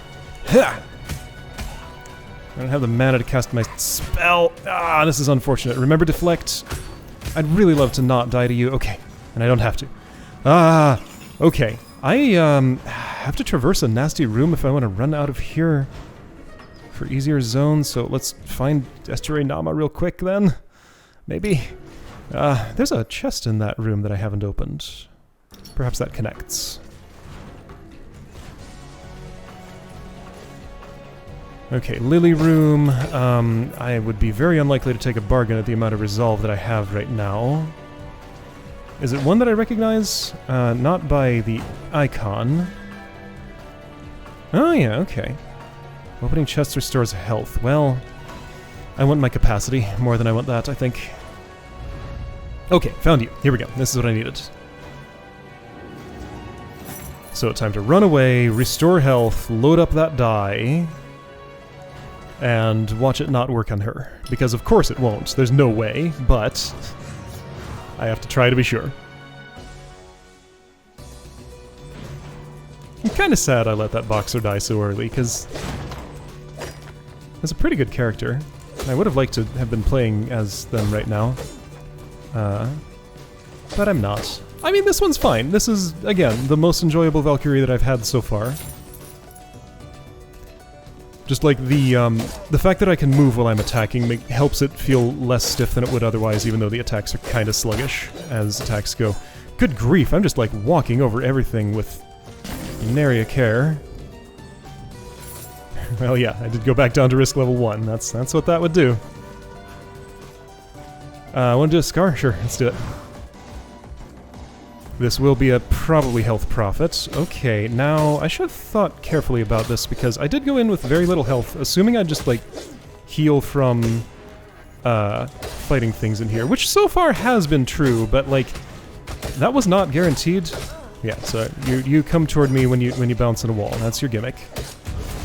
Ha! I don't have the mana to cast my spell. Ah, this is unfortunate. Remember Deflect? I'd really love to not die to you. Okay, and I don't have to. Ah, okay. I have to traverse a nasty room if I want to run out of here for easier zones, so let's find Estuary Nama real quick then. Maybe. There's a chest in that room that I haven't opened. Perhaps that connects. Okay, Lily Room. I would be very unlikely to take a bargain at the amount of resolve that I have right now. Is it one that I recognize? Not by the icon. Oh yeah, okay. Opening chests restores health. Well, I want my capacity more than I want that, I think. Okay, found you. Here we go. This is what I needed. So, time to run away, restore health, load up that die, and watch it not work on her. Because of course it won't. There's no way, but I have to try to be sure. I'm kind of sad I let that boxer die so early, because that's a pretty good character. I would have liked to have been playing as them right now. But I'm not. I mean, this one's fine. This is, again, the most enjoyable Valkyrie that I've had so far. Just like the fact that I can move while I'm attacking helps it feel less stiff than it would otherwise, even though the attacks are kind of sluggish as attacks go. Good grief, I'm just like walking over everything with nary a care. Well, yeah, I did go back down to risk level 1. That's what that would do. Want to do a scar? Sure, let's do it. This will be a probably health profit. Okay, now I should have thought carefully about this because I did go in with very little health, assuming I'd just like heal from fighting things in here, which so far has been true, but like that was not guaranteed. Yeah, so you come toward me when you bounce in a wall. That's your gimmick.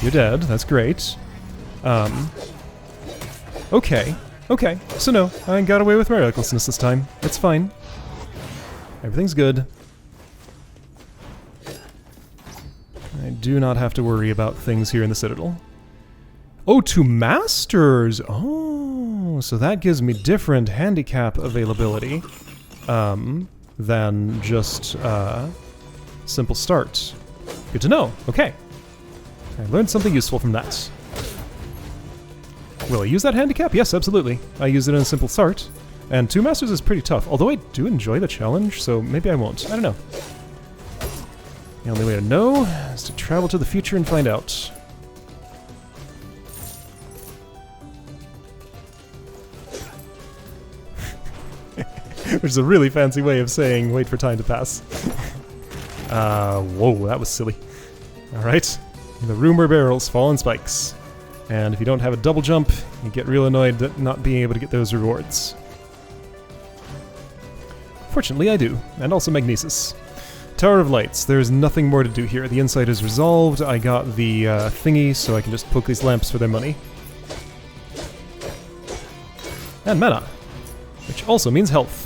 You're dead. That's great. Okay. Okay. So no, I got away with my recklessness this time. It's fine. Everything's good. I do not have to worry about things here in the Citadel. Oh, 2 masters! Oh, so that gives me different handicap availability than just simple start. Good to know. Okay. I learned something useful from that. Will I use that handicap? Yes, absolutely. I use it in a simple start. And 2 masters is pretty tough, although I do enjoy the challenge, so maybe I won't. I don't know. The only way to know is to travel to the future and find out. Which is a really fancy way of saying wait for time to pass. Whoa, that was silly. Alright. The room where barrels fall on spikes. And if you don't have a double jump, you get real annoyed at not being able to get those rewards. Fortunately, I do. And also Magnesis. Tower of Lights. There's nothing more to do here. The inside is resolved. I got the thingy, so I can just poke these lamps for their money. And mana. Which also means health.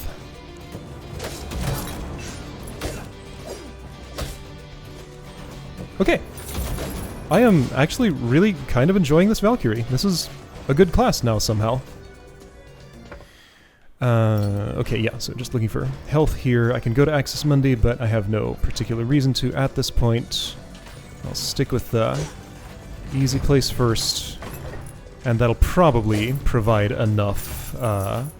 Okay. I am actually really kind of enjoying this Valkyrie. This is a good class now somehow. Okay, yeah, so just looking for health here. I can go to Axis Mundi, but I have no particular reason to at this point. I'll stick with the easy place first, and that'll probably provide enough of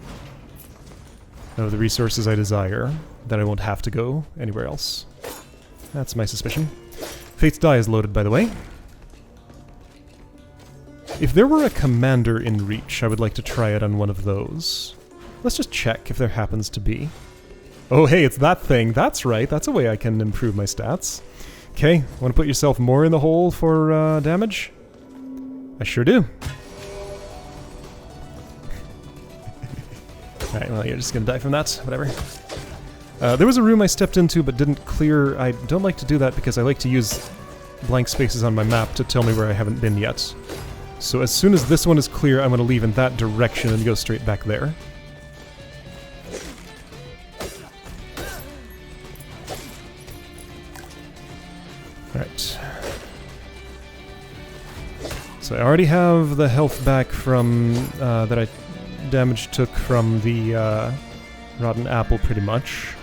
the resources I desire that I won't have to go anywhere else. That's my suspicion. Fate's Die is loaded, by the way. If there were a commander in reach, I would like to try it on one of those. Let's just check if there happens to be. Oh, hey, it's that thing. That's right. That's a way I can improve my stats. Okay, want to put yourself more in the hole for damage? I sure do. Alright, well, you're just gonna die from that. Whatever. There was a room I stepped into but didn't clear. I don't like to do that because I like to use blank spaces on my map to tell me where I haven't been yet. So as soon as this one is clear, I'm going to leave in that direction and go straight back there. Alright. So I already have the health back from that I damage took from the rotten apple pretty much.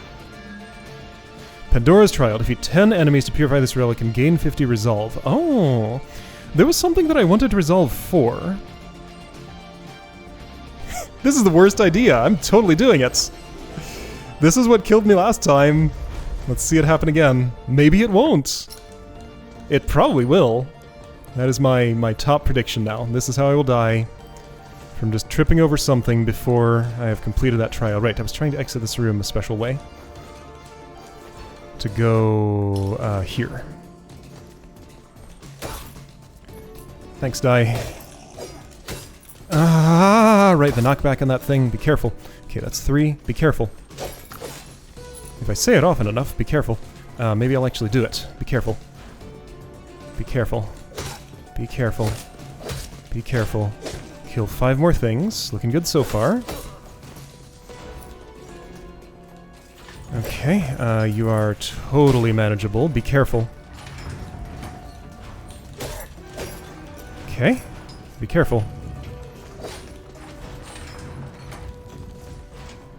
Pandora's Trial. Defeat 10 enemies to purify this relic and gain 50 resolve. Oh! There was something that I wanted to resolve for. This is the worst idea. I'm totally doing it. This is what killed me last time. Let's see it happen again. Maybe it won't. It probably will. That is my top prediction now. This is how I will die. From just tripping over something before I have completed that trial. Right, I was trying to exit this room a special way. To go here. Thanks, Die. Ah, right, the knockback on that thing. Be careful. Okay, that's 3. Be careful. If I say it often enough, be careful. Maybe I'll actually do it. Be careful. Be careful. Be careful. Be careful. Kill 5 more things. Looking good so far. Okay, you are totally manageable. Be careful. Okay, be careful.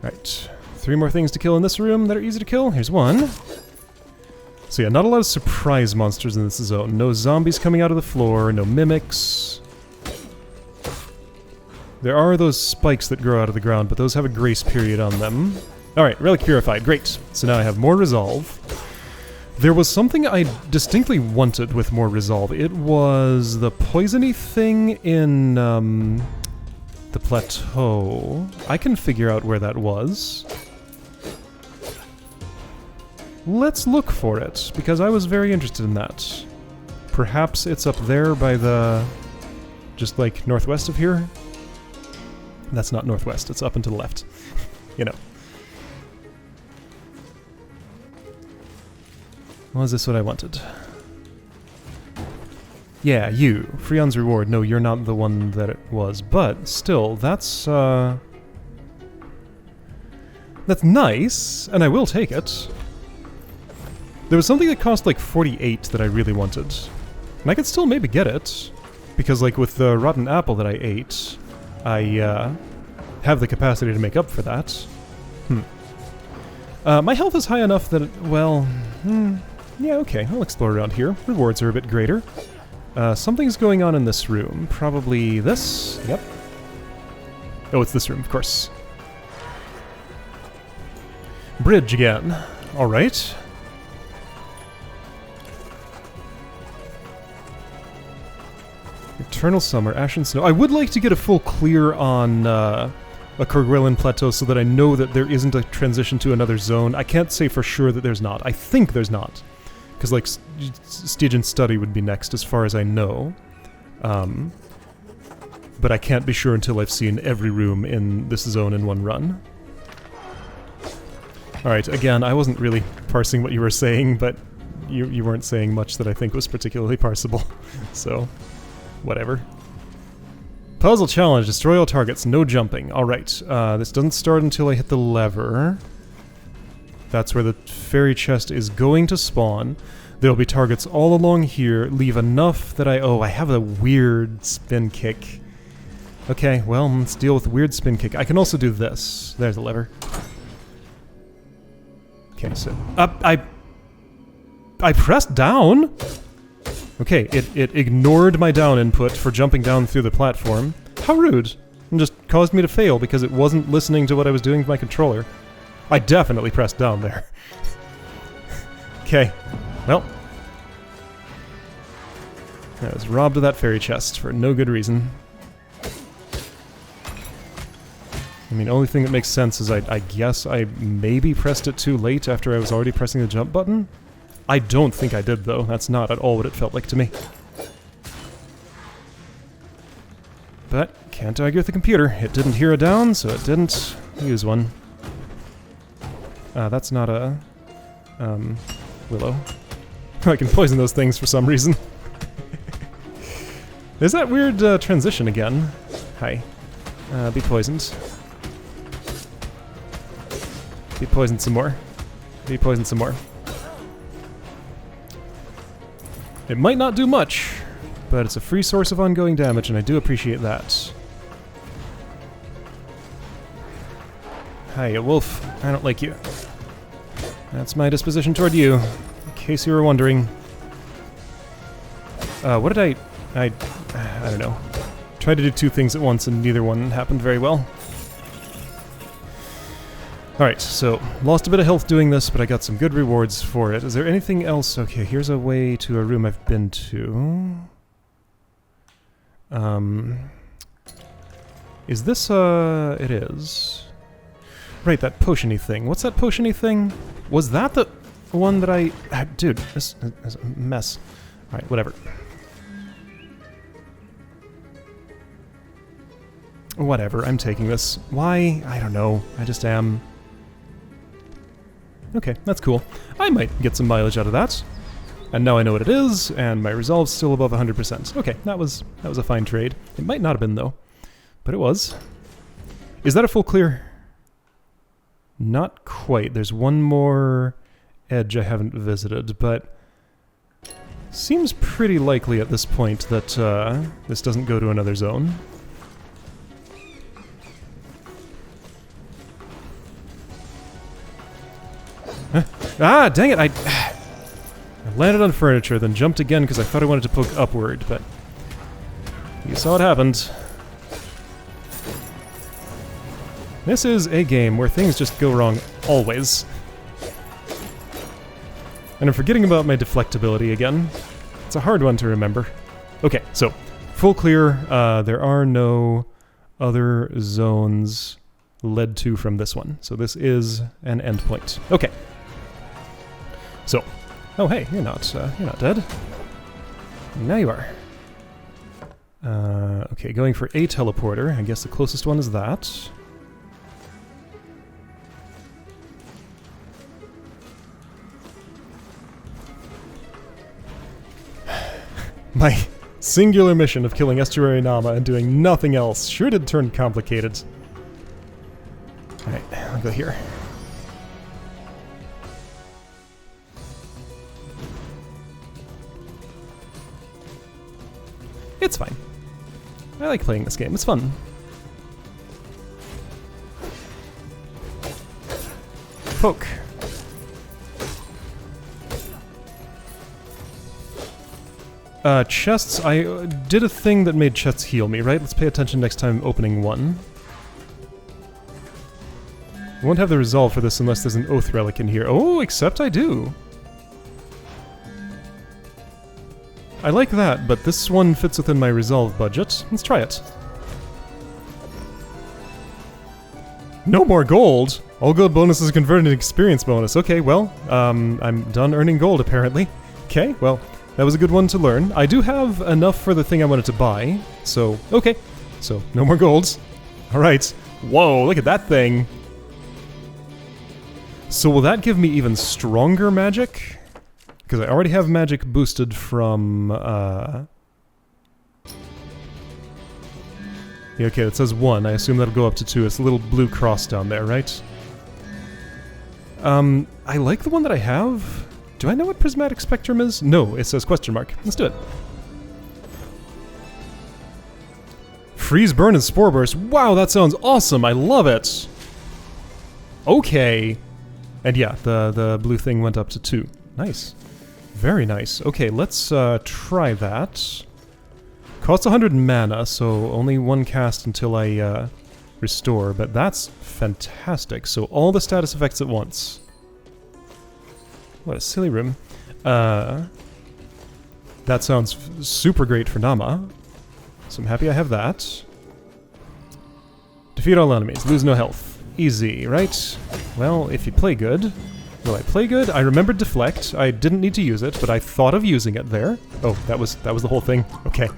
Right, 3 more things to kill in this room that are easy to kill. Here's one. So So yeah, not a lot of surprise monsters in this zone. No zombies coming out of the floor, no mimics. There are those spikes that grow out of the ground, but those have a grace period on them. Alright, relic purified, great. So now I have more resolve. There was something I distinctly wanted with more resolve. It was the poisony thing in the plateau. I can figure out where that was. Let's look for it, because I was very interested in that. Perhaps it's up there by the... just like northwest of here? That's not northwest, it's up and to the left. You know. Was this what I wanted? Yeah, you. Freon's reward. No, you're not the one that it was. But, still, that's nice, and I will take it. There was something that cost like 48 that I really wanted. And I could still maybe get it. Because, like, with the rotten apple that I ate, I have the capacity to make up for that. My health is high enough that, well... yeah, okay, I'll explore around here. Rewards are a bit greater. Something's going on in this room. Probably this? Yep. Oh, it's this room, of course. Bridge again. Alright. Eternal Summer, Ash and Snow. I would like to get a full clear on a Kerguelen Plateau so that I know that there isn't a transition to another zone. I can't say for sure that there's not. I think there's not. Because, like, Stygian Study would be next, as far as I know. But I can't be sure until I've seen every room in this zone in one run. Alright, again, I wasn't really parsing what you were saying, but you weren't saying much that I think was particularly parsable. So, whatever. Puzzle challenge, destroy all targets, no jumping. Alright, this doesn't start until I hit the lever. That's where the fairy chest is going to spawn. There'll be targets all along here. Leave enough that I have a weird spin kick. Okay, well, let's deal with the weird spin kick. I can also do this. There's the lever. Okay, so... I pressed down? Okay, it ignored my down input for jumping down through the platform. How rude. And just caused me to fail because it wasn't listening to what I was doing with my controller. I definitely pressed down there. Okay, well. I was robbed of that fairy chest for no good reason. I mean, only thing that makes sense is I guess I maybe pressed it too late after I was already pressing the jump button. I don't think I did, though. That's not at all what it felt like to me. But, can't argue with the computer. It didn't hear a down, so it didn't use one. That's not a... willow. I can poison those things for some reason. There's that weird transition again. Hi. Be poisoned. Be poisoned some more. Be poisoned some more. It might not do much, but it's a free source of ongoing damage, and I do appreciate that. Hi, a wolf. I don't like you. That's my disposition toward you, in case you were wondering. What did I don't know. Tried to do two things at once and neither one happened very well. Alright, so lost a bit of health doing this, but I got some good rewards for it. Is there anything else? Okay, here's a way to a room I've been to. Is this, it is. Right, that potion-y thing. What's that potion-y thing? Was that the one that I... dude, this is a mess. Alright, whatever. Whatever, I'm taking this. Why? I don't know. I just am. Okay, that's cool. I might get some mileage out of that. And now I know what it is, and my resolve's still above 100%. Okay, that was a fine trade. It might not have been, though. But it was. Is that a full clear? Not quite. There's one more edge I haven't visited, but seems pretty likely at this point that this doesn't go to another zone. Ah, dang it! I landed on furniture, then jumped again because I thought I wanted to poke upward, but you saw what happened. This is a game where things just go wrong always. And I'm forgetting about my deflectability again. It's a hard one to remember. Okay, so, full clear. There are no other zones led to from this one. So this is an endpoint. Okay. So, oh hey, you're not dead. Now you are. Okay, going for a teleporter. I guess the closest one is that. My singular mission of killing Estuary Nama and doing nothing else sure did turn complicated. Alright, I'll go here. It's fine. I like playing this game, it's fun. Poke. Chests, I did a thing that made chests heal me, right? Let's pay attention next time opening one. I won't have the resolve for this unless there's an Oath Relic in here. Oh, except I do. I like that, but this one fits within my resolve budget. Let's try it. No more gold! All gold bonuses converted into experience bonus. Okay, well, I'm done earning gold, apparently. Okay, well, that was a good one to learn. I do have enough for the thing I wanted to buy, so, okay. So, no more golds. Alright. Whoa, look at that thing! So will that give me even stronger magic? Because I already have magic boosted from, Yeah, okay, it says 1. I assume that'll go up to 2. It's a little blue cross down there, right? I like the one that I have. Do I know what Prismatic Spectrum is? No, it says question mark. Let's do it. Freeze, Burn, and Spore Burst. Wow, that sounds awesome. I love it. Okay. And yeah, the blue thing went up to 2. Nice. Very nice. Okay, let's try that. Costs 100 mana, so only one cast until I restore, but that's fantastic. So all the status effects at once. What a silly room. That sounds super great for Nama. So I'm happy I have that. Defeat all enemies, lose no health. Easy, right? Well, if you play good... Will I play good? I remembered deflect. I didn't need to use it, but I thought of using it there. Oh, that was the whole thing. Okay.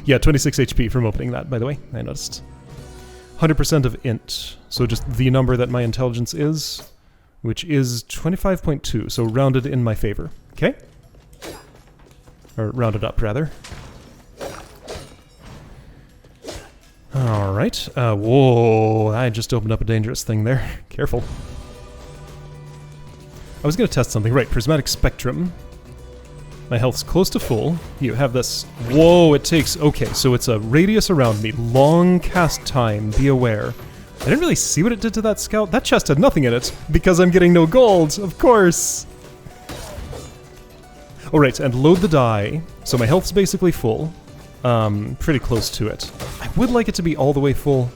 Yeah, 26 HP from opening that, by the way. I noticed. 100% of int. So just the number that my intelligence is, which is 25.2, so rounded in my favor. Okay? Or rounded up, rather. Alright. Whoa, I just opened up a dangerous thing there. Careful. I was going to test something. Right, Prismatic Spectrum. My health's close to full. You have this... Whoa, it takes... Okay, so it's a radius around me. Long cast time. Be aware. I didn't really see what it did to that scout. That chest had nothing in it, because I'm getting no gold, of course. Alright, and load the die. So my health's basically full. Pretty close to it. I would like it to be all the way full.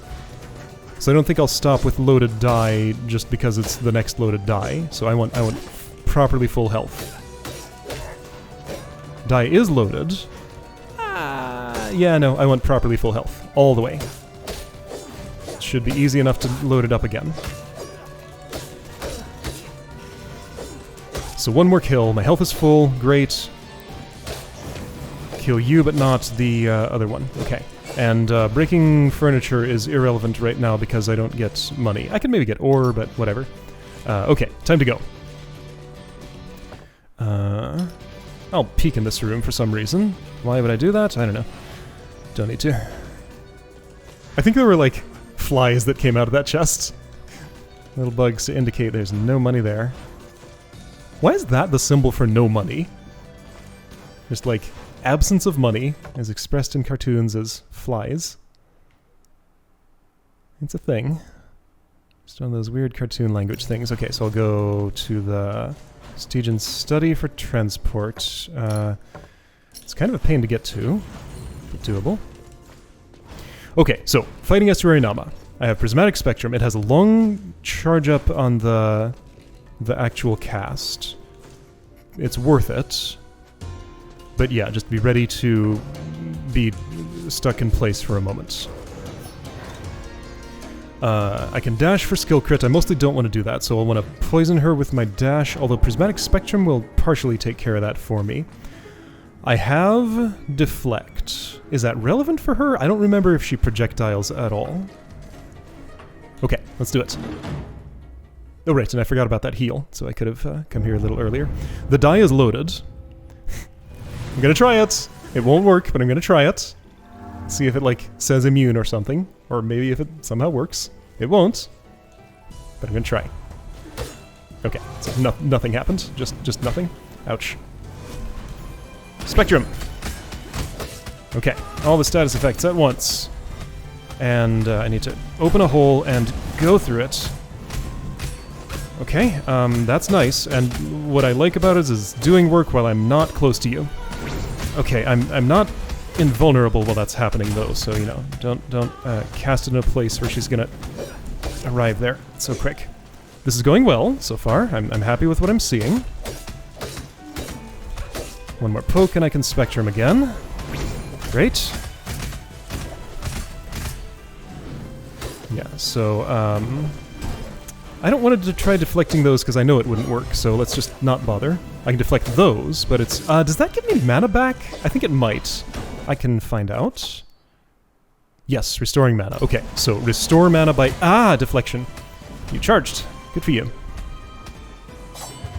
So I don't think I'll stop with loaded die just because it's the next loaded die. So I want properly full health. Die is loaded. Yeah, no, I want properly full health. All the way. Should be easy enough to load it up again. So one more kill. My health is full. Great. Kill you, but not the other one. Okay. And breaking furniture is irrelevant right now because I don't get money. I can maybe get ore, but whatever. Okay, time to go. I'll peek in this room for some reason. Why would I do that? I don't know. Don't need to. I think there were, like, flies that came out of that chest. Little bugs to indicate there's no money there. Why is that the symbol for no money? Just, like... Absence of money, as expressed in cartoons as flies. It's a thing. Just one of those weird cartoon language things. Okay, so I'll go to the Prestige and study for transport. It's kind of a pain to get to, but doable. Okay, so fighting Estuary Nama. I have Prismatic Spectrum. It has a long charge up on the actual cast. It's worth it. But yeah, just be ready to be stuck in place for a moment. I can dash for skill crit. I mostly don't want to do that, so I'll want to poison her with my dash, although Prismatic Spectrum will partially take care of that for me. I have Deflect. Is that relevant for her? I don't remember if she projectiles at all. Okay, let's do it. Oh right, and I forgot about that heal, so I could have come here a little earlier. The die is loaded. I'm gonna try it! It won't work, but I'm gonna try it. See if it, like, says immune or something. Or maybe if it somehow works. It won't. But I'm gonna try. Okay, so nothing happened. Just nothing. Ouch. Spectrum! Okay, all the status effects at once. And I need to open a hole and go through it. Okay, that's nice. And what I like about it is doing work while I'm not close to you. Okay, I'm not invulnerable while that's happening though, so you know, don't cast it in a place where she's gonna arrive there so quick. This is going well so far. I'm happy with what I'm seeing. One more poke and I can Spectrum again. Great. Yeah, so I don't want to try deflecting those because I know it wouldn't work, so let's just not bother. I can deflect those, but it's... does that give me mana back? I think it might. I can find out. Yes, restoring mana. Okay, so restore mana by... deflection. You charged. Good for you.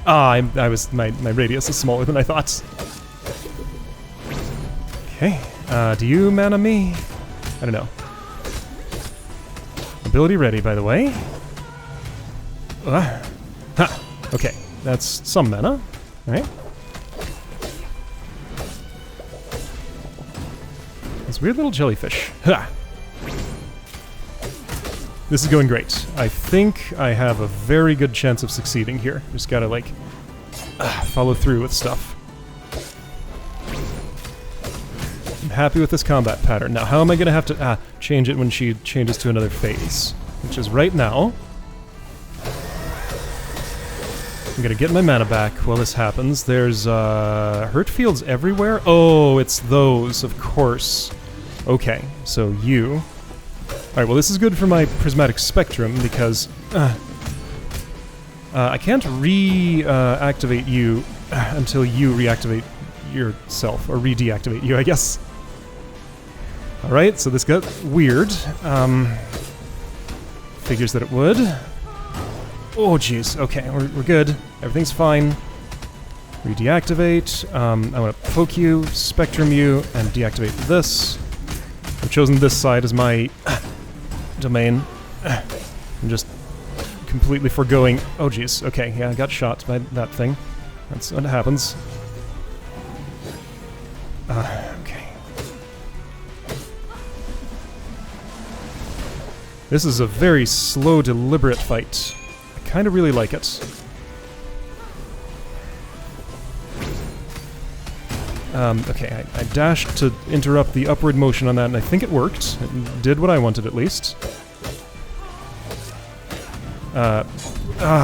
I was... My radius is smaller than I thought. Okay, do you mana me? I don't know. Ability ready, by the way. Ha! Okay, that's some mana, right? This weird little jellyfish. Ha! This is going great. I think I have a very good chance of succeeding here. Just gotta, like, follow through with stuff. I'm happy with this combat pattern. Now, how am I gonna have to change it when she changes to another phase? Which is right now. I'm gonna get my mana back while this happens. There's, hurt fields everywhere? Oh, it's those, of course. Okay, so you... Alright, well this is good for my Prismatic Spectrum, because... I can't reactivate you until you reactivate yourself, or re-deactivate you, I guess. Alright, so this got weird. Figures that it would. Oh, jeez. Okay, we're good. Everything's fine. Re-deactivate. I want to poke you, Spectrum you, and deactivate this. I've chosen this side as my domain. I'm just completely foregoing... Oh, jeez. Okay, yeah, I got shot by that thing. That's what happens. Okay. This is a very slow, deliberate fight. I kind of really like it. Okay, I dashed to interrupt the upward motion on that, and I think it worked. It did what I wanted, at least.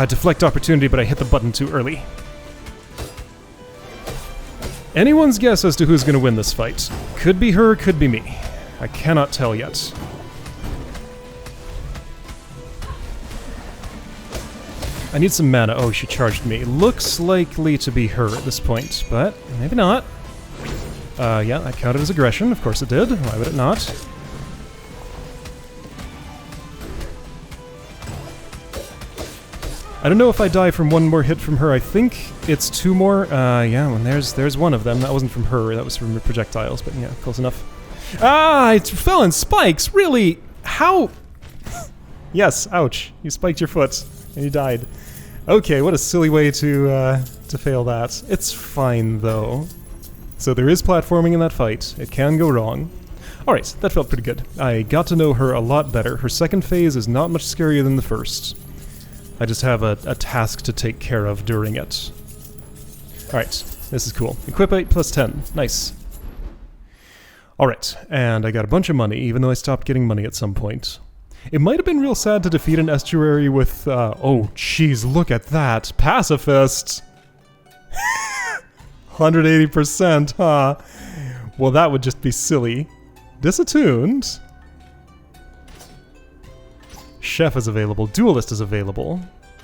Deflect opportunity, but I hit the button too early. Anyone's guess as to who's going to win this fight. Could be her, could be me. I cannot tell yet. I need some mana. Oh, she charged me. Looks likely to be her at this point, but maybe not. Yeah, that counted as aggression. Of course it did. Why would it not? I don't know if I die from one more hit from her. I think it's two more. Yeah, well, there's one of them. That wasn't from her. That was from her projectiles, but yeah, close enough. It fell in spikes! Really? How? Yes, ouch. You spiked your foot, and you died. Okay, what a silly way to fail that. It's fine, though. So there is platforming in that fight. It can go wrong. Alright, that felt pretty good. I got to know her a lot better. Her second phase is not much scarier than the first. I just have a task to take care of during it. Alright, this is cool. Equip 8 plus 10. Nice. Alright, and I got a bunch of money, even though I stopped getting money at some point. It might have been real sad to defeat an estuary with, oh jeez, look at that. Pacifist! 180%, huh? Well, that would just be silly. Disattuned. Chef is available. Duelist is available.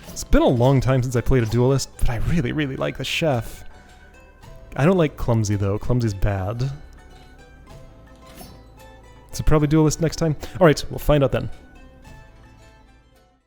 It's been a long time since I played a duelist, but I really, really like the chef. I don't like clumsy, though. Clumsy's bad. So probably duelist next time? Alright, we'll find out then.